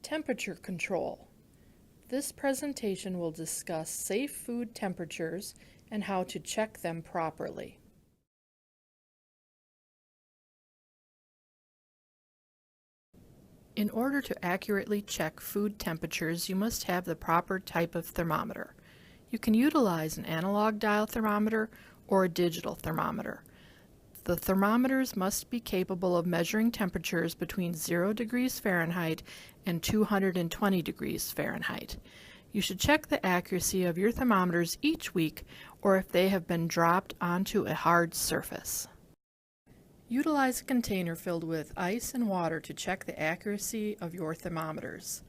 Temperature control. This presentation will discuss safe food temperatures and how to check them properly. In order to accurately check food temperatures, you must have the proper type of thermometer. You can utilize an analog dial thermometer or a digital thermometer. The thermometers must be capable of measuring temperatures between 0 degrees Fahrenheit and 220 degrees Fahrenheit. You should check the accuracy of your thermometers each week or if they have been dropped onto a hard surface. Utilize a container filled with ice and water to check the accuracy of your thermometers.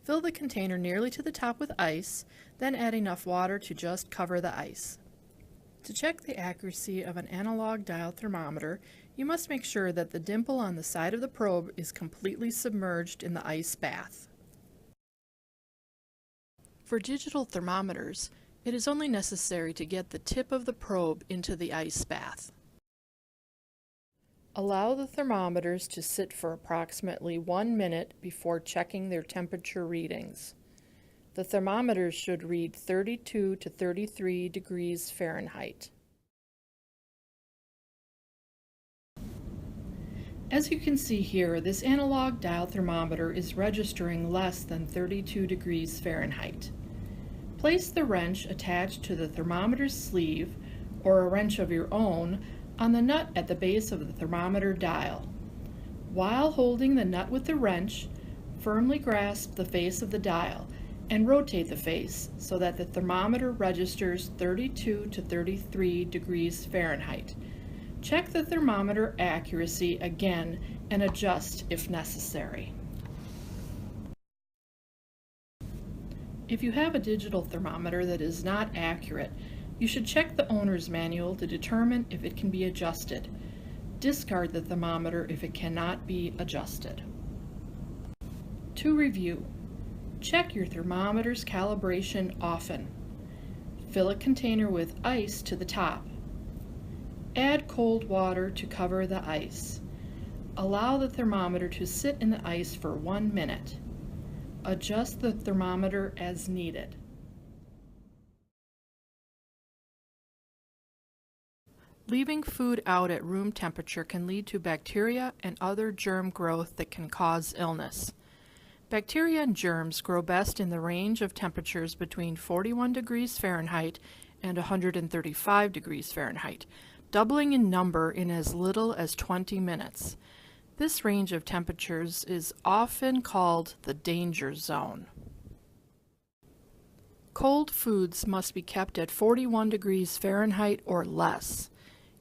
Fill the container nearly to the top with ice, then add enough water to just cover the ice. To check the accuracy of an analog dial thermometer, you must make sure that the dimple on the side of the probe is completely submerged in the ice bath. For digital thermometers, it is only necessary to get the tip of the probe into the ice bath. Allow the thermometers to sit for approximately 1 minute before checking their temperature readings. The thermometers should read 32 to 33 degrees Fahrenheit. As you can see here, this analog dial thermometer is registering less than 32 degrees Fahrenheit. Place the wrench attached to the thermometer's sleeve, or a wrench of your own, on the nut at the base of the thermometer dial. While holding the nut with the wrench, firmly grasp the face of the dial and rotate the face so that the thermometer registers 32 to 33 degrees Fahrenheit. Check the thermometer accuracy again and adjust if necessary. If you have a digital thermometer that is not accurate, you should check the owner's manual to determine if it can be adjusted. Discard the thermometer if it cannot be adjusted. To review, check your thermometer's calibration often. Fill a container with ice to the top. Add cold water to cover the ice. Allow the thermometer to sit in the ice for 1 minute. Adjust the thermometer as needed. Leaving food out at room temperature can lead to bacteria and other germ growth that can cause illness. Bacteria and germs grow best in the range of temperatures between 41 degrees Fahrenheit and 135 degrees Fahrenheit, doubling in number in as little as 20 minutes. This range of temperatures is often called the danger zone. Cold foods must be kept at 41 degrees Fahrenheit or less.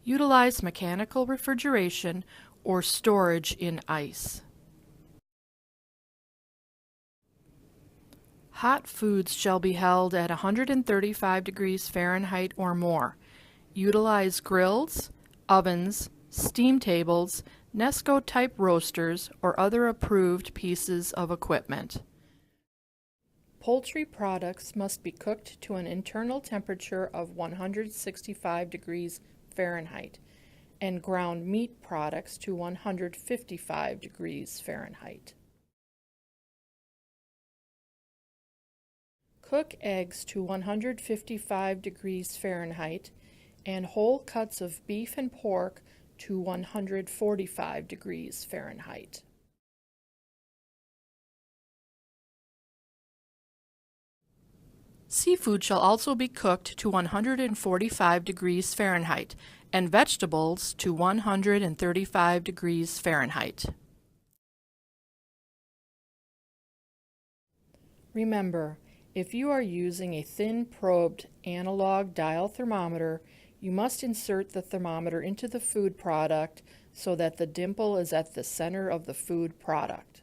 Utilize mechanical refrigeration or storage in ice. Hot foods shall be held at 135 degrees Fahrenheit or more. Utilize grills, ovens, steam tables, Nesco-type roasters, or other approved pieces of equipment. Poultry products must be cooked to an internal temperature of 165 degrees Fahrenheit, and ground meat products to 155 degrees Fahrenheit. Cook eggs to 155 degrees Fahrenheit and whole cuts of beef and pork to 145 degrees Fahrenheit. Seafood shall also be cooked to 145 degrees Fahrenheit and vegetables to 135 degrees Fahrenheit. Remember, if you are using a thin probed analog dial thermometer, you must insert the thermometer into the food product so that the dimple is at the center of the food product.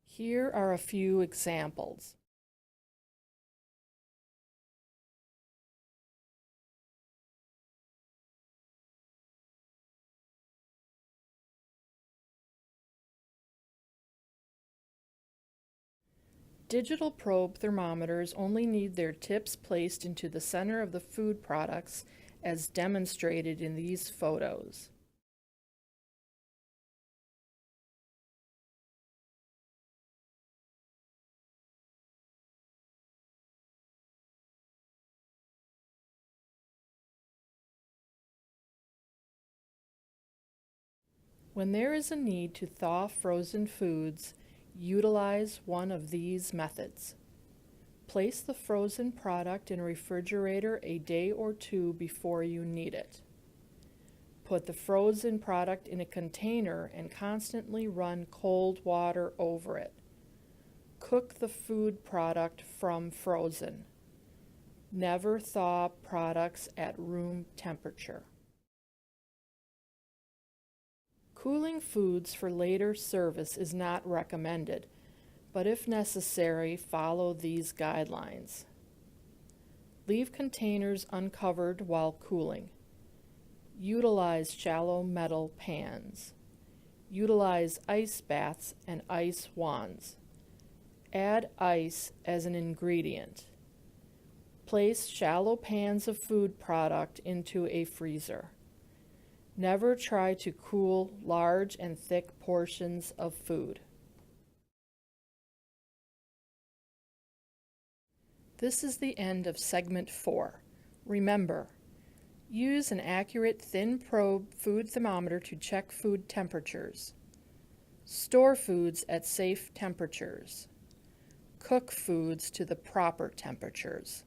Here are a few examples. Digital probe thermometers only need their tips placed into the center of the food products as demonstrated in these photos. When there is a need to thaw frozen foods, utilize one of these methods. Place the frozen product in a refrigerator a day or two before you need it. Put the frozen product in a container and constantly run cold water over it. Cook the food product from frozen. Never thaw products at room temperature. Cooling foods for later service is not recommended, but if necessary, follow these guidelines. Leave containers uncovered while cooling. Utilize shallow metal pans. Utilize ice baths and ice wands. Add ice as an ingredient. Place shallow pans of food product into a freezer. Never try to cool large and thick portions of food. This is the end of segment 4. Remember, use an accurate thin probe food thermometer to check food temperatures. Store foods at safe temperatures. Cook foods to the proper temperatures.